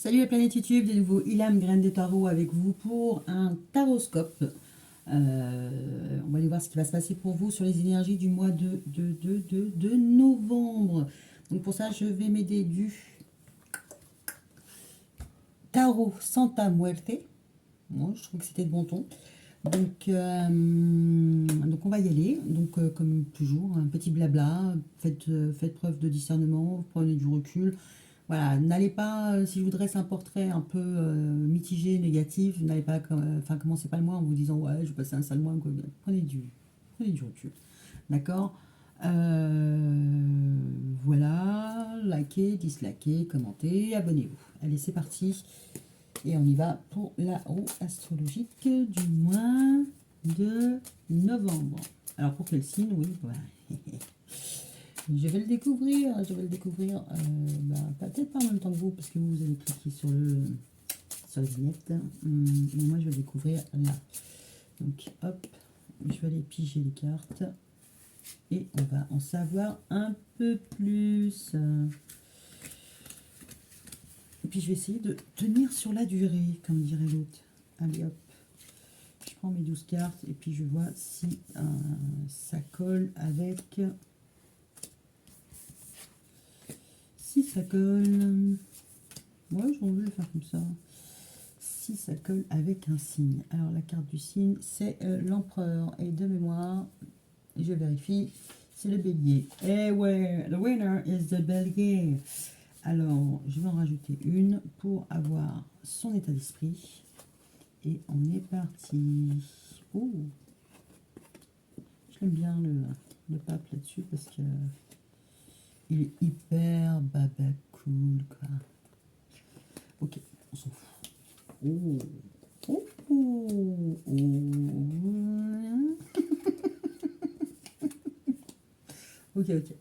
Salut la planète YouTube, de nouveau Ilham Graine de Tarot avec vous pour un taroscope. On va aller voir ce qui va se passer pour vous sur les énergies du mois de novembre. Donc pour ça, je vais m'aider du Tarot Santa Muerte. Moi, je trouve que c'était de bon ton. Donc on va y aller. Donc comme toujours, un petit blabla. Faites preuve de discernement, prenez du recul. Voilà, n'allez pas, si je vous dresse un portrait un peu mitigé, négatif, n'allez pas, enfin, commencez pas le mois en vous disant ouais, je vais passer un sale mois, quoi. Prenez du recul, d'accord. Voilà, likez, dislikez, commentez, abonnez-vous. Allez, c'est parti. Et on y va pour la roue astrologique du mois de novembre. Alors, pour quel signe? Oui, voilà. Je vais le découvrir, peut-être pas en même temps que vous, parce que vous allez cliquer sur les vignettes. Mais moi, je vais le découvrir là. Donc, hop, je vais aller piger les cartes. Et on va en savoir un peu plus. Et puis, je vais essayer de tenir sur la durée, comme dirait l'autre. Allez, hop. Je prends mes 12 cartes et puis je vois si ça colle avec... Si ça colle... Ouais, j'ai envie de le faire comme ça. Si ça colle avec un signe. Alors, la carte du signe, c'est l'empereur. Et de mémoire, je vérifie, c'est le bélier. Et ouais, the winner is the bélier. Alors, je vais en rajouter une pour avoir son état d'esprit. Et on est parti. Oh, j'aime bien le pape là-dessus parce que il est hyper baba cool, quoi. Ok, on s'en fout. Oh, oh, oh, oh. Ok, ok.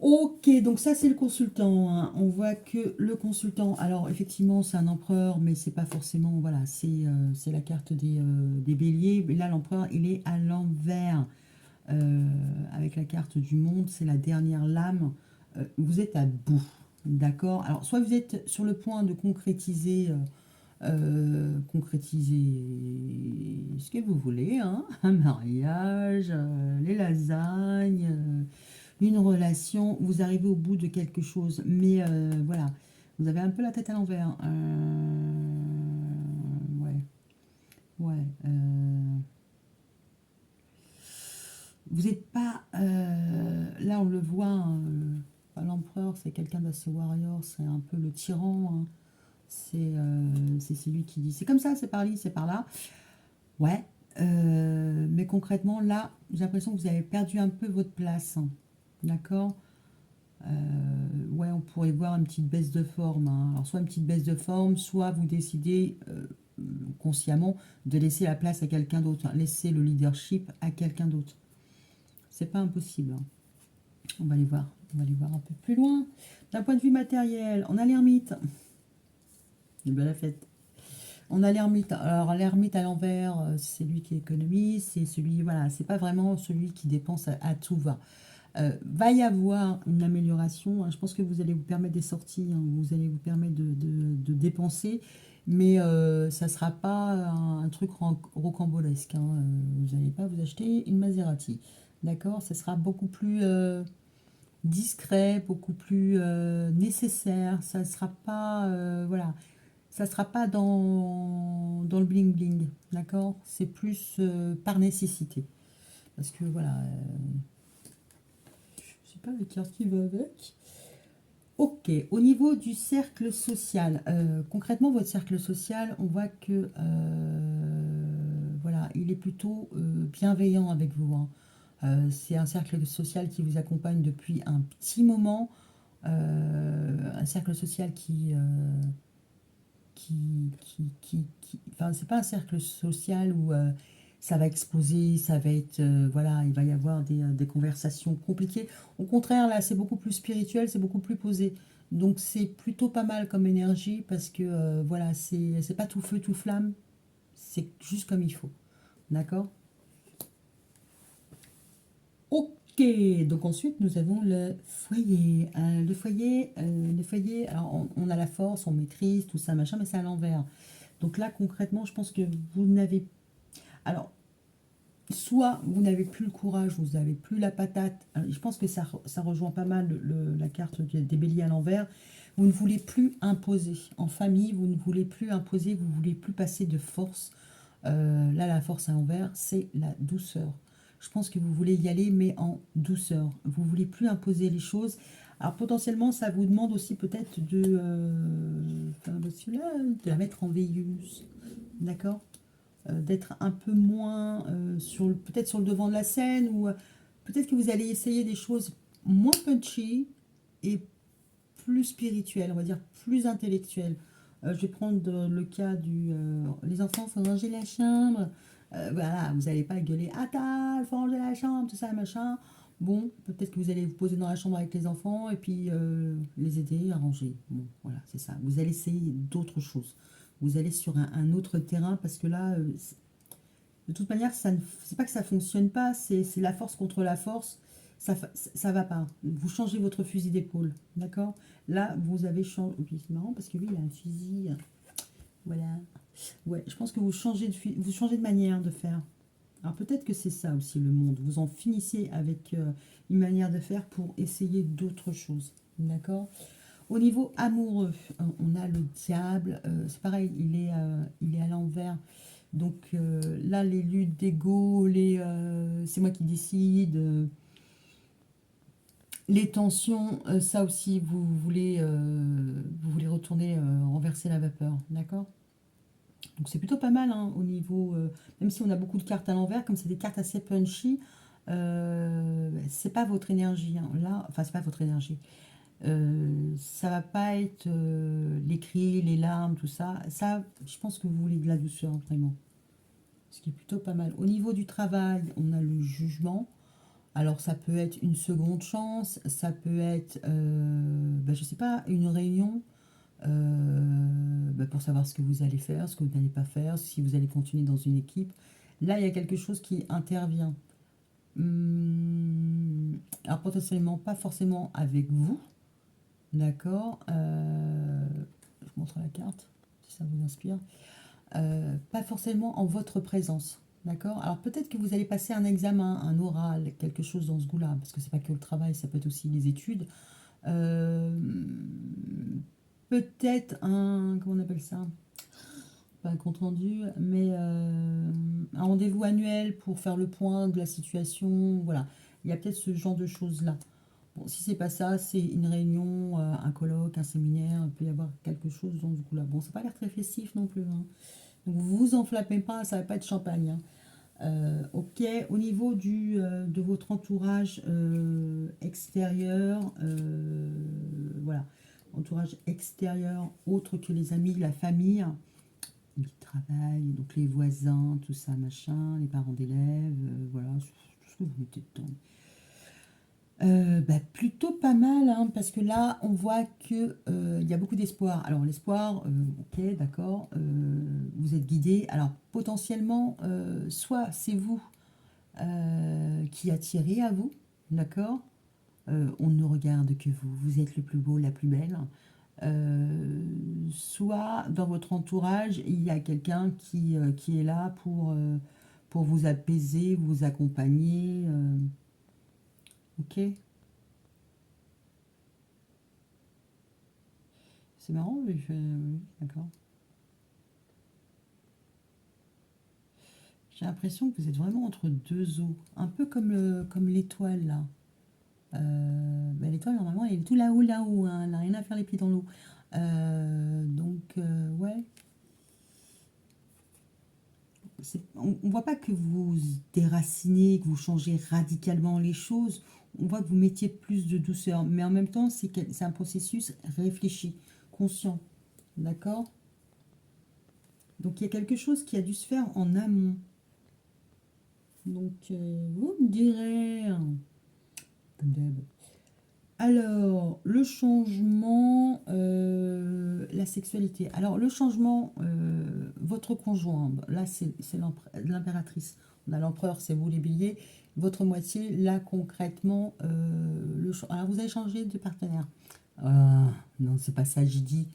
Ok, donc ça c'est le consultant, hein. On voit que le consultant, alors effectivement c'est un empereur, mais c'est pas forcément, voilà, c'est la carte des béliers. Mais là l'empereur il est à l'envers. Avec la carte du monde, c'est la dernière lame. Vous êtes à bout, d'accord. Alors soit vous êtes sur le point de concrétiser ce que vous voulez, hein, un mariage, les lasagnes, une relation, vous arrivez au bout de quelque chose, mais voilà, vous avez un peu la tête à l'envers. Ouais, ouais. Vous n'êtes pas... là, on le voit, hein, l'empereur, c'est quelqu'un d'assez warrior, c'est un peu le tyran, hein. C'est celui qui dit, c'est comme ça, c'est par là, c'est par là. Ouais, mais concrètement, là, j'ai l'impression que vous avez perdu un peu votre place, hein. D'accord. Ouais, on pourrait voir une petite baisse de forme, hein. Alors, soit une petite baisse de forme, soit vous décidez consciemment de laisser la place à quelqu'un d'autre, hein. Laisser le leadership à quelqu'un d'autre. C'est pas impossible, hein. On va aller voir. On va aller voir un peu plus loin. D'un point de vue matériel, on a l'ermite. Ben la fête. On a l'ermite. Alors l'ermite à l'envers, c'est lui qui économise, c'est celui, voilà, c'est pas vraiment celui qui dépense à tout va. Va y avoir une amélioration, hein. Je pense que vous allez vous permettre des sorties, hein. Vous allez vous permettre de dépenser, mais ça ne sera pas un truc rocambolesque, hein. Vous n'allez pas vous acheter une Maserati. D'accord. Ça sera beaucoup plus discret, beaucoup plus nécessaire. Ça ne sera pas, voilà, ça sera pas dans le bling bling, d'accord. C'est plus par nécessité. Parce que voilà, je sais pas les cartes qui va avec. Ok, au niveau du cercle social, concrètement votre cercle social, on voit que voilà, il est plutôt bienveillant avec vous, hein. C'est un cercle social qui vous accompagne depuis un petit moment, un cercle social enfin, c'est pas un cercle social où ça va exploser, ça va être, voilà, il va y avoir des conversations compliquées. Au contraire, là, c'est beaucoup plus spirituel, c'est beaucoup plus posé. Donc, c'est plutôt pas mal comme énergie parce que, voilà, c'est pas tout feu, tout flamme, c'est juste comme il faut. D'accord. Ok. Ok, donc ensuite nous avons le foyer. Le foyer, alors on a la force, on maîtrise, tout ça, machin, mais c'est à l'envers. Donc là, concrètement, je pense que vous n'avez... Alors, soit vous n'avez plus le courage, vous n'avez plus la patate. Je pense que ça rejoint pas mal la carte des béliers à l'envers. Vous ne voulez plus imposer. En famille, vous ne voulez plus imposer, vous ne voulez plus passer de force. Là, la force à l'envers, c'est la douceur. Je pense que vous voulez y aller, mais en douceur. Vous ne voulez plus imposer les choses. Alors potentiellement, ça vous demande aussi peut-être de la mettre en veilleuse. D'accord, d'être un peu moins peut-être sur le devant de la scène, ou peut-être que vous allez essayer des choses moins punchy et plus spirituelles, on va dire plus intellectuelles. Je vais prendre le cas les enfants faut ranger la chambre. Voilà, vous n'allez pas gueuler à table, faut ranger la chambre, tout ça, machin. Bon, peut-être que vous allez vous poser dans la chambre avec les enfants et puis les aider à ranger. Bon, voilà, c'est ça. Vous allez essayer d'autres choses. Vous allez sur un autre terrain parce que là, de toute manière, c'est pas que ça fonctionne pas, c'est la force contre la force. Ça va pas. Vous changez votre fusil d'épaule, d'accord. Là, vous avez changé. C'est marrant parce que lui, il a un fusil. Voilà. Ouais, je pense que vous changez de manière de faire. Alors peut-être que c'est ça aussi le monde. Vous en finissez avec une manière de faire pour essayer d'autres choses, d'accord. Au niveau amoureux, on a le diable. C'est pareil, il est à l'envers. Donc là, les luttes d'ego, c'est moi qui décide, les tensions, ça aussi, vous voulez retourner renverser la vapeur, d'accord. Donc c'est plutôt pas mal hein, au niveau, même si on a beaucoup de cartes à l'envers, comme c'est des cartes assez punchy, c'est pas votre énergie, hein. Là, enfin c'est pas votre énergie. Ça va pas être les cris, les larmes, tout ça. Ça, je pense que vous voulez de la douceur, vraiment. Ce qui est plutôt pas mal. Au niveau du travail, on a le jugement. Alors ça peut être une seconde chance, ça peut être, je sais pas, une réunion pour savoir ce que vous allez faire, ce que vous n'allez pas faire, si vous allez continuer dans une équipe. Là, il y a quelque chose qui intervient. Alors potentiellement pas forcément avec vous, d'accord. Je vous montre la carte, si ça vous inspire. Pas forcément en votre présence. D'accord. Alors peut-être que vous allez passer un examen, un oral, quelque chose dans ce goût-là, parce que c'est pas que le travail, ça peut être aussi les études. Euh, Peut-être comment on appelle ça? Pas un compte rendu, mais un rendez-vous annuel pour faire le point de la situation. Voilà, il y a peut-être ce genre de choses-là. Bon, si c'est pas ça, c'est une réunion, un colloque, un séminaire, il peut y avoir quelque chose dans ce goût-là. Bon, c'est pas l'air très festif non plus, hein. Donc vous vous enflammez pas, ça va pas être champagne, hein. Ok, au niveau de votre entourage extérieur, voilà, entourage extérieur autre que les amis, la famille, du travail, donc les voisins, tout ça, machin, les parents d'élèves, voilà, tout ce que vous mettez dedans. Plutôt pas mal, hein, parce que là, on voit que il y a beaucoup d'espoir. Alors, l'espoir, ok, d'accord, vous êtes guidé. Alors, potentiellement, soit c'est vous qui attirez à vous, d'accord. On ne regarde que vous. Vous êtes le plus beau, la plus belle. Soit dans votre entourage, il y a quelqu'un qui est là pour vous apaiser, vous accompagner. Ok. C'est marrant, mais oui, d'accord. J'ai l'impression que vous êtes vraiment entre deux eaux, un peu comme l'étoile là. L'étoile normalement elle est tout là-haut, hein, elle n'a rien à faire les pieds dans l'eau. Ouais, on voit pas que vous déracinez, que vous changez radicalement les choses. On voit que vous mettiez plus de douceur, mais en même temps c'est un processus réfléchi, conscient, d'accord. Donc il y a quelque chose qui a dû se faire en amont. Donc, vous me direz, hein, comme d'hab. Alors, le changement, la sexualité. Alors, le changement, votre conjoint, là, c'est l'impératrice. On a l'empereur, c'est vous les béliers. votre moitié, là, concrètement, alors, vous avez changé de partenaire. Euh, non, c'est pas ça que j'ai dit.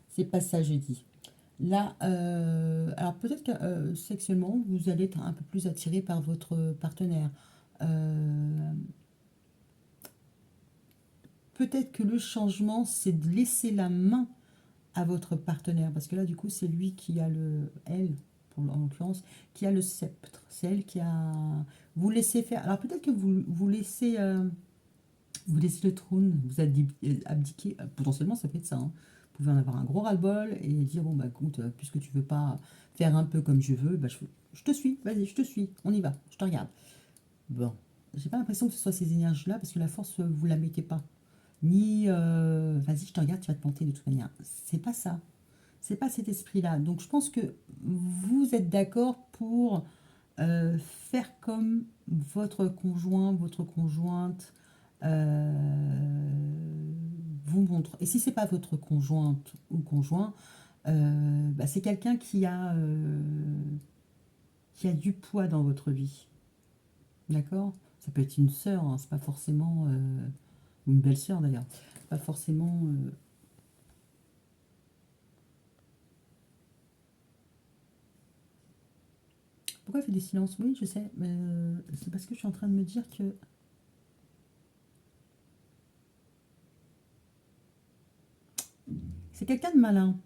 C'est pas ça que j'ai dit. Là, alors peut-être que sexuellement, vous allez être un peu plus attiré par votre partenaire. Euh, Peut-être que le changement, c'est de laisser la main à votre partenaire, parce que là, du coup, c'est lui qui a elle, en l'occurrence, qui a le sceptre. C'est elle qui a. Vous laissez faire. Alors peut-être que vous laissez le trône, vous abdiquez. Potentiellement, ça peut être ça, hein. Vous pouvez en avoir un gros ras-le-bol et dire bon, bah écoute, puisque tu veux pas faire un peu comme je veux, bah, je te suis, vas-y, je te suis, on y va, je te regarde. Bon, j'ai pas l'impression que ce soit ces énergies-là, parce que la force, vous la mettez pas. Ni vas-y, je te regarde, tu vas te planter de toute manière. C'est pas ça. C'est pas cet esprit-là. Donc je pense que vous êtes d'accord pour faire comme votre conjoint, votre conjointe vous montre. Et si c'est pas votre conjointe ou conjoint, bah, c'est quelqu'un qui a du poids dans votre vie. D'accord? Ça peut être une sœur, hein, c'est pas forcément ou une belle-sœur d'ailleurs. Pas forcément. Pourquoi il fait des silences? Oui, je sais, mais c'est parce que je suis en train de me dire que c'est quelqu'un de malin.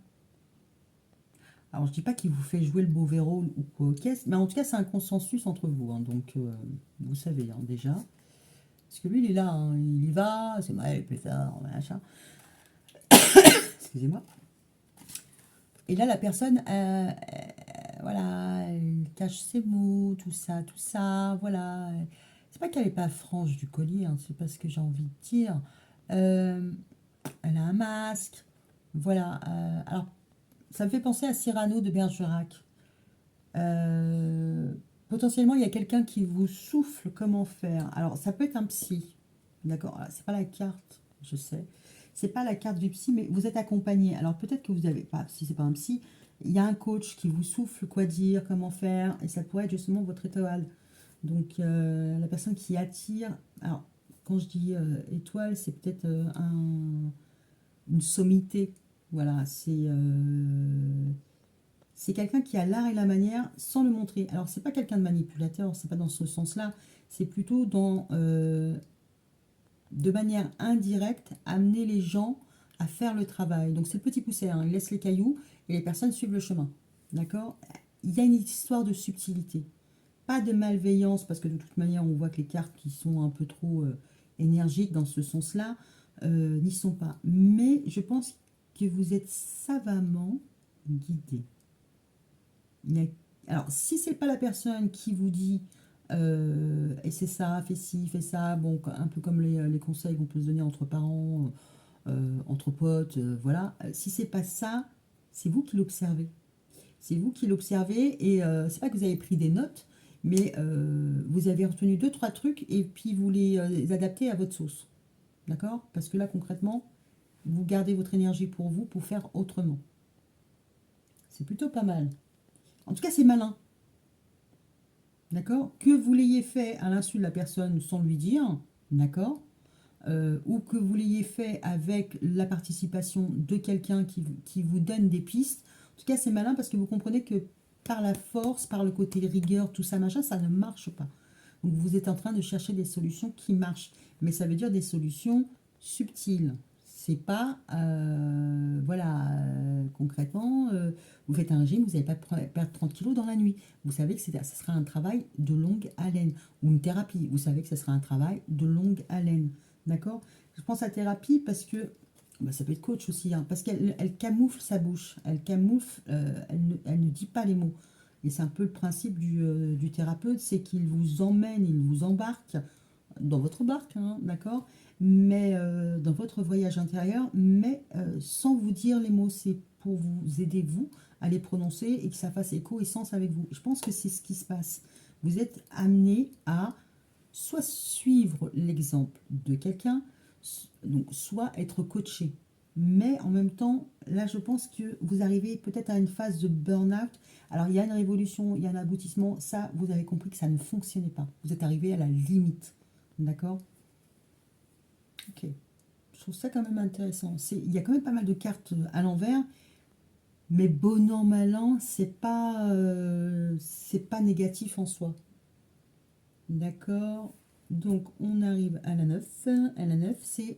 Alors, je dis pas qu'il vous fait jouer le beau rôle ou quoi, ok, mais en tout cas, c'est un consensus entre vous, hein, donc vous savez hein, déjà. Parce que lui, il est là, hein, il y va, c'est mal, plus tard, machin. Excusez-moi. Et là, la personne, voilà, elle cache ses mots, tout ça, voilà. C'est pas qu'elle n'est pas franche du collier, hein, c'est pas ce que j'ai envie de dire. Euh, Elle a un masque, voilà. Alors, ça me fait penser à Cyrano de Bergerac. Euh, Potentiellement, il y a quelqu'un qui vous souffle comment faire. Alors, ça peut être un psy, d'accord. C'est pas la carte, je sais. C'est pas la carte du psy, mais vous êtes accompagné. Alors, peut-être que vous avez pas, si c'est pas un psy, il y a un coach qui vous souffle quoi dire, comment faire, et ça pourrait être justement votre étoile. Donc, la personne qui attire. Alors, quand je dis étoile, c'est peut-être une sommité. Voilà, c'est quelqu'un qui a l'art et la manière sans le montrer. Alors, c'est pas quelqu'un de manipulateur, c'est pas dans ce sens-là. C'est plutôt de manière indirecte, amener les gens à faire le travail. Donc, c'est le petit poussé, hein, il laisse les cailloux et les personnes suivent le chemin. D'accord? Il y a une histoire de subtilité. Pas de malveillance, parce que de toute manière, on voit que les cartes qui sont un peu trop énergiques dans ce sens-là n'y sont pas. Mais je pense que vous êtes savamment guidé. Alors, si c'est pas la personne qui vous dit et c'est ça, fais ci, fais ça, bon, un peu comme les conseils qu'on peut se donner entre parents, entre potes, voilà. Si c'est pas ça, c'est vous qui l'observez. C'est vous qui l'observez et c'est pas que vous avez pris des notes, mais vous avez retenu deux, trois trucs et puis vous les adaptez à votre sauce. D'accord? Parce que là, concrètement, vous gardez votre énergie pour vous pour faire autrement. C'est plutôt pas mal. En tout cas, c'est malin. D'accord? Que vous l'ayez fait à l'insu de la personne sans lui dire, d'accord? Ou que vous l'ayez fait avec la participation de quelqu'un qui vous donne des pistes. En tout cas, c'est malin parce que vous comprenez que par la force, par le côté rigueur, tout ça, machin, ça ne marche pas. Donc vous êtes en train de chercher des solutions qui marchent. Mais ça veut dire des solutions subtiles. C'est pas, voilà, concrètement, vous faites un régime, vous n'allez pas perdre 30 kilos dans la nuit. Vous savez que ça sera un travail de longue haleine. Ou une thérapie, vous savez que ce sera un travail de longue haleine. D'accord? Je pense à thérapie parce que, bah, ça peut être coach aussi, hein, parce qu'elle camoufle sa bouche. Elle camoufle, elle ne dit pas les mots. Et c'est un peu le principe du thérapeute, c'est qu'il vous emmène, il vous embarque dans votre barque, hein, d'accord? Mais dans votre voyage intérieur, mais sans vous dire les mots. C'est pour vous aider, vous, à les prononcer et que ça fasse écho et sens avec vous. Je pense que c'est ce qui se passe. Vous êtes amené à soit suivre l'exemple de quelqu'un, donc soit être coaché. Mais en même temps, là, je pense que vous arrivez peut-être à une phase de burn-out. Alors, il y a une révolution, il y a un aboutissement. Ça, vous avez compris que ça ne fonctionnait pas. Vous êtes arrivé à la limite. D'accord? Ok. Je trouve ça quand même intéressant. Il y a quand même pas mal de cartes à l'envers. Mais bon an, mal an, c'est pas négatif en soi. D'accord? Donc, on arrive à la 9. À la 9, c'est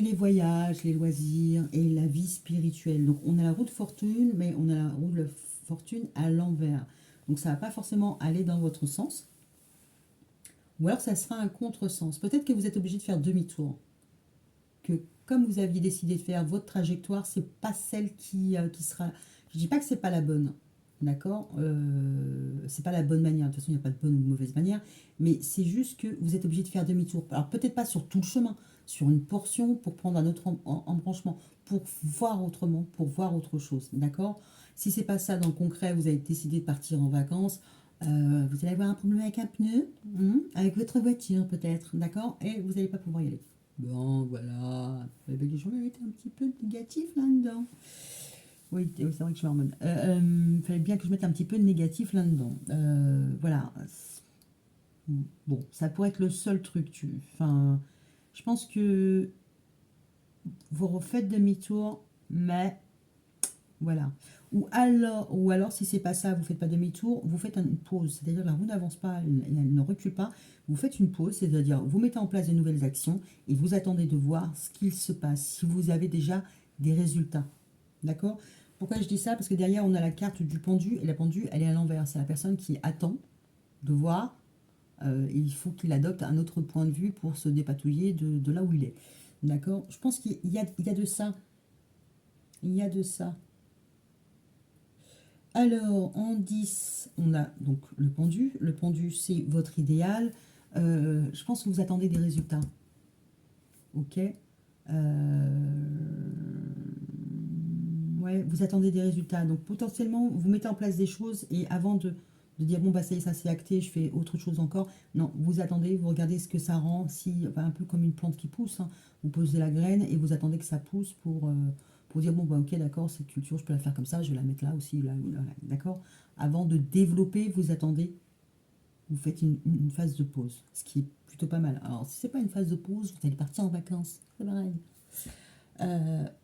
les voyages, les loisirs et la vie spirituelle. Donc, on a la roue de fortune, mais on a la roue de fortune à l'envers. Donc, ça ne va pas forcément aller dans votre sens. Ou alors, ça sera un contresens. Peut-être que vous êtes obligé de faire demi-tour. Que comme vous aviez décidé de faire votre trajectoire, c'est pas celle qui sera. Je dis pas que c'est pas la bonne, d'accord. C'est pas la bonne manière. De toute façon, il n'y a pas de bonne ou de mauvaise manière, mais c'est juste que vous êtes obligé de faire demi-tour. Alors peut-être pas sur tout le chemin, sur une portion pour prendre un autre embranchement, pour voir autrement, pour voir autre chose, d'accord. Si c'est pas ça dans le concret, vous avez décidé de partir en vacances. Vous allez avoir un problème avec un pneu, avec votre voiture peut-être, d'accord, et vous n'allez pas pouvoir y aller. Bon, voilà. Eh ben, je vais être un petit peu négatif là-dedans. Oui, c'est vrai que je suis hormone. Il fallait bien que je mette un petit peu de négatif là-dedans. Voilà. Bon, ça pourrait être le seul truc. Enfin, je pense que vous refaites demi-tour, mais voilà. Ou alors, si c'est pas ça, vous faites pas demi-tour, vous faites une pause. C'est-à-dire que la roue n'avance pas, elle ne recule pas. Vous faites une pause, c'est-à-dire vous mettez en place de nouvelles actions et vous attendez de voir ce qu'il se passe, si vous avez déjà des résultats. D'accord? Pourquoi je dis ça? Parce que derrière, on a la carte du pendu, et la pendu, elle est à l'envers. C'est la personne qui attend de voir. Il faut qu'il adopte un autre point de vue pour se dépatouiller de là où il est. D'accord? Je pense qu'il y a de ça. Il y a de ça. Alors, en 10, on a donc le pendu. Le pendu, c'est votre idéal. Je pense que vous attendez des résultats. Ok. Ouais, vous attendez des résultats. Donc, potentiellement, vous mettez en place des choses et avant de dire, bon, bah, ça y est, ça c'est acté, je fais autre chose encore. Non, vous attendez, vous regardez ce que ça rend. Si, enfin, un peu comme une plante qui pousse, hein. Vous posez la graine et vous attendez que ça pousse pour dire, bon, bah, ok, d'accord, cette culture, je peux la faire comme ça, je vais la mettre là aussi, là, là, là, d'accord. Avant de développer, vous attendez, vous faites une phase de pause, ce qui est plutôt pas mal. Alors, si c'est pas une phase de pause, vous allez partir en vacances, c'est pareil.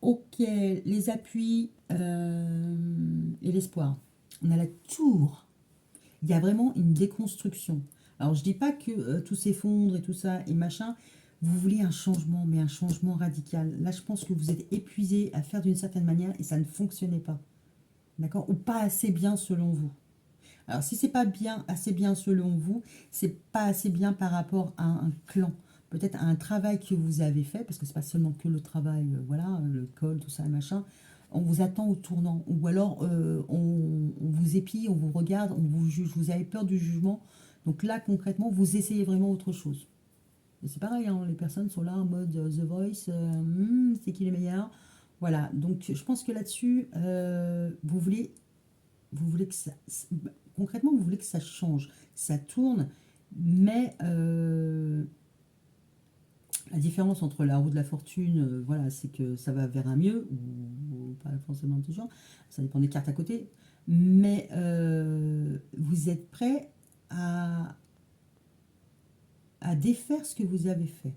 Ok, les appuis et l'espoir. On a la tour. Il y a vraiment une déconstruction. Alors, je dis pas que tout s'effondre et tout ça et machin. Vous voulez un changement, mais un changement radical. Là, je pense que vous êtes épuisé à faire d'une certaine manière et ça ne fonctionnait pas. D'accord? Ou pas assez bien selon vous. Alors, si c'est pas bien, assez bien selon vous, c'est pas assez bien par rapport à un clan. Peut-être à un travail que vous avez fait, parce que c'est pas seulement que le travail, voilà, le col, tout ça, machin. On vous attend au tournant. Ou alors, on vous épie, on vous regarde, on vous juge. Vous avez peur du jugement. Donc là, concrètement, vous essayez vraiment autre chose. Et c'est pareil, hein, les personnes sont là en mode The Voice, c'est qui les meilleurs. Voilà, donc je pense que là-dessus, vous voulez que ça, concrètement, vous voulez que ça change, ça tourne, mais la différence entre la roue de la fortune, voilà, c'est que ça va vers un mieux, ou pas forcément toujours, ça dépend des cartes à côté, mais vous êtes prêt à défaire ce que vous avez fait.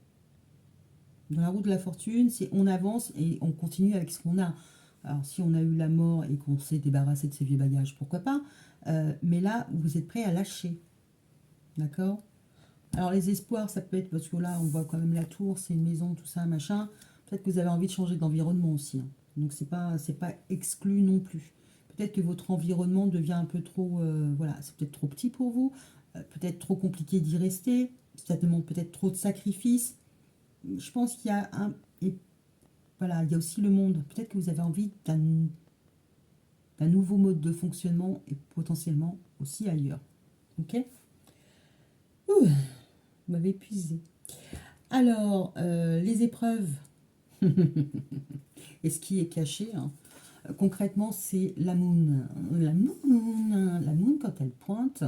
Dans la roue de la fortune, c'est on avance et on continue avec ce qu'on a. Alors, si on a eu la mort et qu'on s'est débarrassé de ses vieux bagages, pourquoi pas. Mais là, vous êtes prêt à lâcher. D'accord. Alors, les espoirs, ça peut être parce que là, on voit quand même la tour, c'est une maison, tout ça, machin. Peut-être que vous avez envie de changer d'environnement aussi, hein. Donc, c'est pas exclu non plus. Peut-être que votre environnement devient un peu trop. Voilà, c'est peut-être trop petit pour vous. Peut-être trop compliqué d'y rester. Ça demande peut-être trop de sacrifices. Je pense qu'il y a un. Et voilà, il y a aussi le monde. Peut-être que vous avez envie d'un nouveau mode de fonctionnement et potentiellement aussi ailleurs. Ok. Ouh, vous m'avez épuisé. Alors, les épreuves et ce qui est caché, hein. Concrètement, c'est la moon. La moon, quand elle pointe,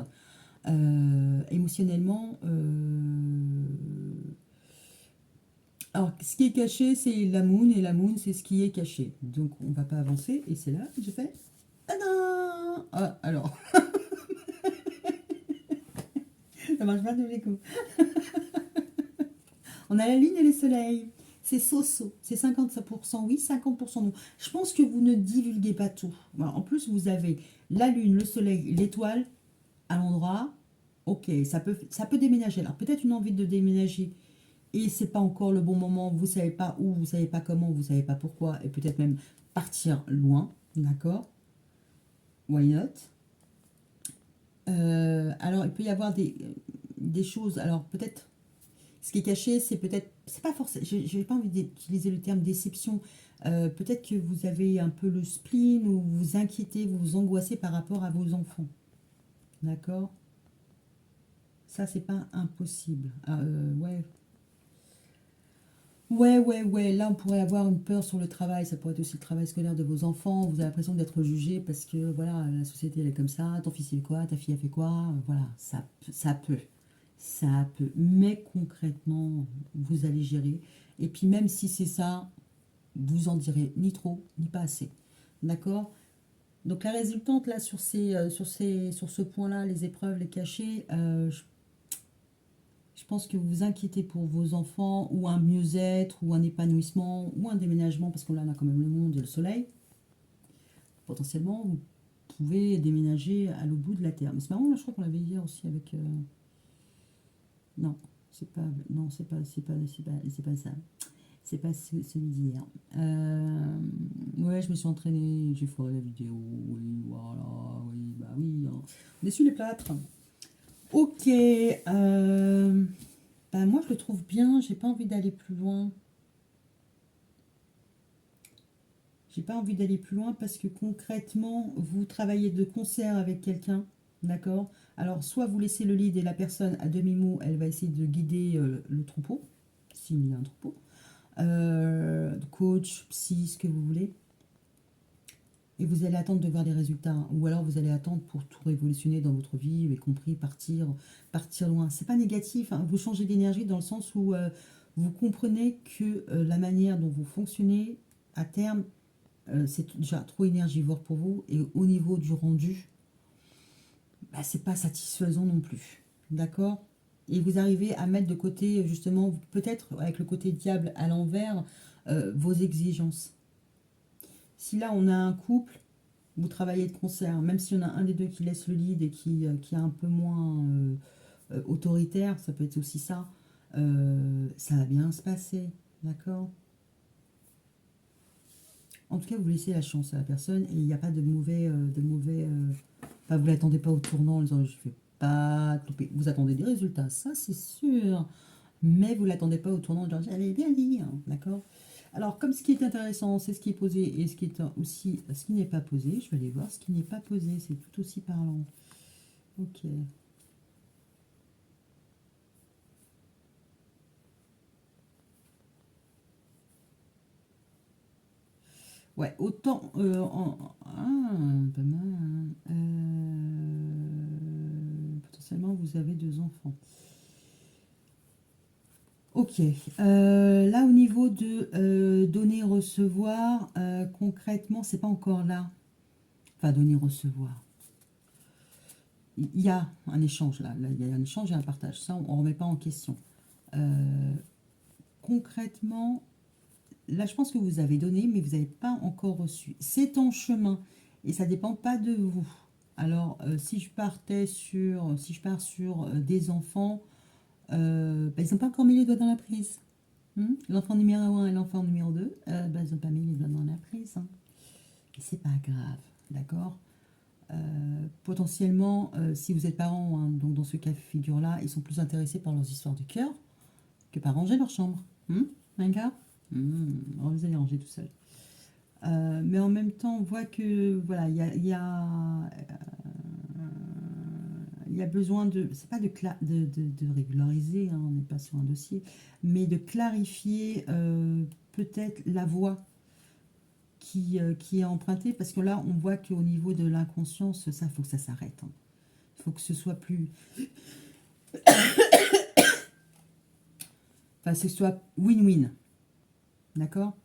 émotionnellement, Alors, ce qui est caché, c'est la moon, et la moon, c'est ce qui est caché. Donc, on va pas avancer, et c'est là que je fais... Tadam! Ah, alors, ça marche pas tous les coups. On a la lune et le soleil. C'est so-so. C'est 50% oui, 50% non. Je pense que vous ne divulguez pas tout. Voilà. En plus, vous avez la lune, le soleil, l'étoile à l'endroit. Ok, ça peut déménager. Alors, peut-être une envie de déménager et c'est pas encore le bon moment. Vous savez pas où, vous savez pas comment, vous savez pas pourquoi. Et peut-être même partir loin. D'accord? Why not? Alors, il peut y avoir des choses. Alors, peut-être ce qui est caché, c'est peut-être, c'est pas forcément, je n'ai pas envie d'utiliser le terme déception. Peut-être que vous avez un peu le spleen ou vous vous inquiétez, vous vous angoissez par rapport à vos enfants. D'accord? Ça, c'est pas impossible. Ouais. Ouais, ouais, ouais. Là, on pourrait avoir une peur sur le travail. Ça pourrait être aussi le travail scolaire de vos enfants. Vous avez l'impression d'être jugé parce que, voilà, la société, elle est comme ça. Ton fils, il fait quoi? Ta fille, elle fait quoi? Voilà, ça peut. Ça peut. Mais concrètement, vous allez gérer. Et puis, même si c'est ça, vous en direz ni trop, ni pas assez. D'accord? Donc la résultante là sur ce point-là, les épreuves, les cachets, je pense que vous vous inquiétez pour vos enfants ou un mieux-être ou un épanouissement ou un déménagement parce que là on a quand même le monde et le soleil. Potentiellement, vous pouvez déménager à l'autre bout de la terre. Mais c'est marrant, là, je crois qu'on l'avait hier aussi avec. Non, c'est pas, non, c'est pas ça. C'est pas celui d'hier. Ouais, je me suis entraînée, j'ai foiré la vidéo. Oui, voilà, oui, bah oui, hein. On essuie les plâtres. Ok. Bah moi, je le trouve bien. J'ai pas envie d'aller plus loin. J'ai pas envie d'aller plus loin parce que concrètement, vous travaillez de concert avec quelqu'un. D'accord? Alors, soit vous laissez le lead et la personne à demi-mot, elle va essayer de guider le troupeau, s'il y a un troupeau. Coach, psy, ce que vous voulez. Et vous allez attendre de voir les résultats. Ou alors vous allez attendre pour tout révolutionner dans votre vie, y compris partir loin. C'est pas négatif, hein. Vous changez d'énergie dans le sens où vous comprenez que la manière dont vous fonctionnez, à terme, c'est déjà trop énergivore pour vous. Et au niveau du rendu, bah, c'est pas satisfaisant non plus. D'accord? Et vous arrivez à mettre de côté, justement, peut-être avec le côté diable à l'envers, vos exigences. Si là on a un couple, vous travaillez de concert, même s'il y en a un des deux qui laisse le lead et qui est un peu moins autoritaire, ça peut être aussi ça, ça va bien se passer, d'accord? En tout cas, vous laissez la chance à la personne et il n'y a pas enfin, vous l'attendez pas au tournant en disant je fais pas de louper. Vous attendez des résultats, ça c'est sûr, mais vous l'attendez pas au tournant de genre j'avais bien dit, hein, d'accord? Alors, comme ce qui est intéressant, c'est ce qui est posé et ce qui est aussi ce qui n'est pas posé, je vais aller voir ce qui n'est pas posé, c'est tout aussi parlant. Ok. Ouais, autant pas mal, hein. Potentiellement, vous avez deux enfants. Ok. Là, au niveau de donner-recevoir, concrètement, c'est pas encore là. Enfin, donner-recevoir. Il y a un échange là. Là, il y a un échange et un partage. Ça, on ne remet pas en question. Euh, Concrètement, là, je pense que vous avez donné, mais vous n'avez pas encore reçu. C'est en chemin et ça ne dépend pas de vous. Alors, si je pars sur des enfants, bah, ils n'ont pas encore mis les doigts dans la prise. L'enfant numéro un et l'enfant numéro 2, bah, ils n'ont pas mis les doigts dans la prise, hein. Et c'est pas grave, d'accord? Potentiellement, si vous êtes parent, hein, donc dans ce cas de figure-là, ils sont plus intéressés par leurs histoires de cœur que par ranger leur chambre. D'accord? Alors vous allez ranger tout seul. Mais en même temps, on voit que voilà, il y a besoin de, c'est pas de régulariser, hein, on n'est pas sur un dossier, mais de clarifier peut-être la voie qui est empruntée, parce que là, on voit qu'au niveau de l'inconscience, ça, faut que ça s'arrête, hein. Il faut que ce soit plus, enfin, que ce soit win-win. D'accord?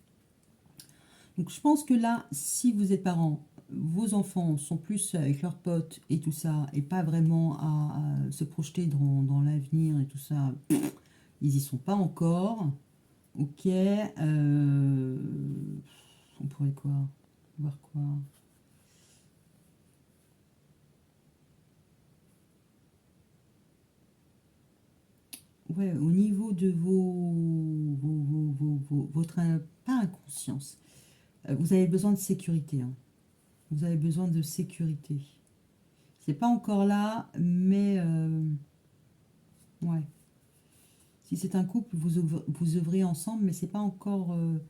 Donc je pense que là, si vous êtes parents, vos enfants sont plus avec leurs potes et tout ça, et pas vraiment à se projeter dans l'avenir et tout ça, ils y sont pas encore. Ok. On pourrait quoi? Voir quoi? Ouais, au niveau de votre, pas inconscience, vous avez besoin de sécurité, hein. Vous avez besoin de sécurité. C'est pas encore là, mais ouais. Si c'est un couple, vous œuvrez ensemble, mais c'est pas encore le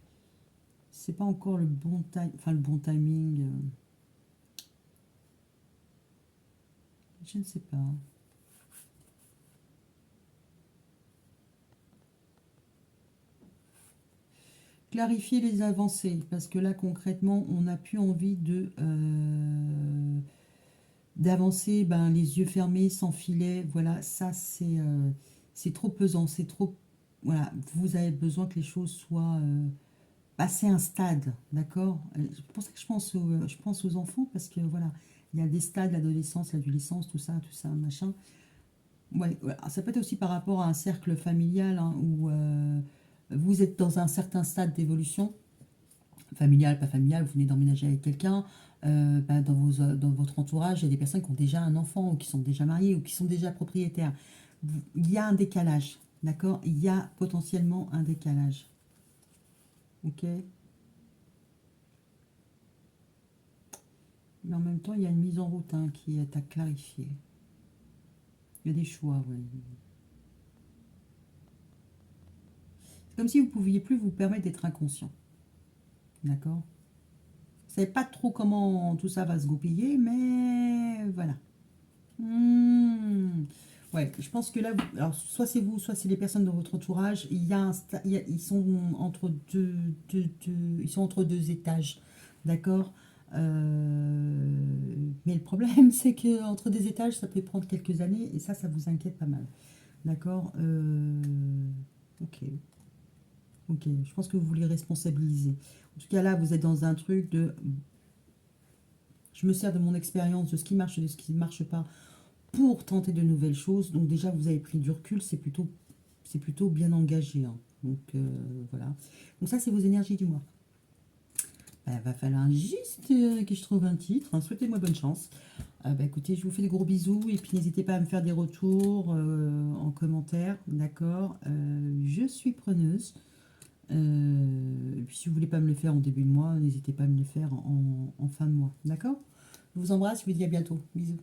bon time, enfin le bon timing. Je ne sais pas. Clarifier les avancées, parce que là concrètement, on n'a plus envie de d'avancer, ben, les yeux fermés, sans filet. Voilà, ça c'est trop pesant, c'est trop. Voilà, vous avez besoin que les choses soient passer un stade, d'accord? C'est pour ça que je pense aux enfants, parce que voilà, il y a des stades, l'adolescence, l'adolescence, tout ça, machin. Ouais, ouais. Ça peut être aussi par rapport à un cercle familial, hein, où vous êtes dans un certain stade d'évolution, familial, pas familial, vous venez d'emménager avec quelqu'un, bah, dans votre entourage, il y a des personnes qui ont déjà un enfant, ou qui sont déjà mariées, ou qui sont déjà propriétaires. Il y a un décalage, d'accord? Il y a potentiellement un décalage, ok? Mais en même temps, il y a une mise en route, hein, qui est à clarifier. Il y a des choix, ouais. C'est comme si vous ne pouviez plus vous permettre d'être inconscient. D'accord? Vous ne savez pas trop comment tout ça va se goupiller, mais voilà. Hmm. Ouais, je pense que là, alors, soit c'est vous, soit c'est les personnes de votre entourage. Il y a ils sont entre ils sont entre deux étages. D'accord? Mais le problème, c'est que entre des étages, ça peut prendre quelques années, et ça vous inquiète pas mal. D'accord? Ok. Ok. Je pense que vous voulez responsabiliser. En tout cas, là, vous êtes dans un truc de. Je me sers de mon expérience, de ce qui marche et de ce qui ne marche pas, pour tenter de nouvelles choses. Donc, déjà, vous avez pris du recul. C'est plutôt bien engagé, hein. Donc, voilà. Donc, ça, c'est vos énergies du mois. Bah, va falloir juste que je trouve un titre, hein. Souhaitez-moi bonne chance. Bah, écoutez, je vous fais des gros bisous, et puis n'hésitez pas à me faire des retours en commentaire, d'accord? Je suis preneuse. Et puis si vous voulez pas me le faire en début de mois, n'hésitez pas à me le faire en fin de mois, d'accord? Je vous embrasse, je vous dis à bientôt. Bisous.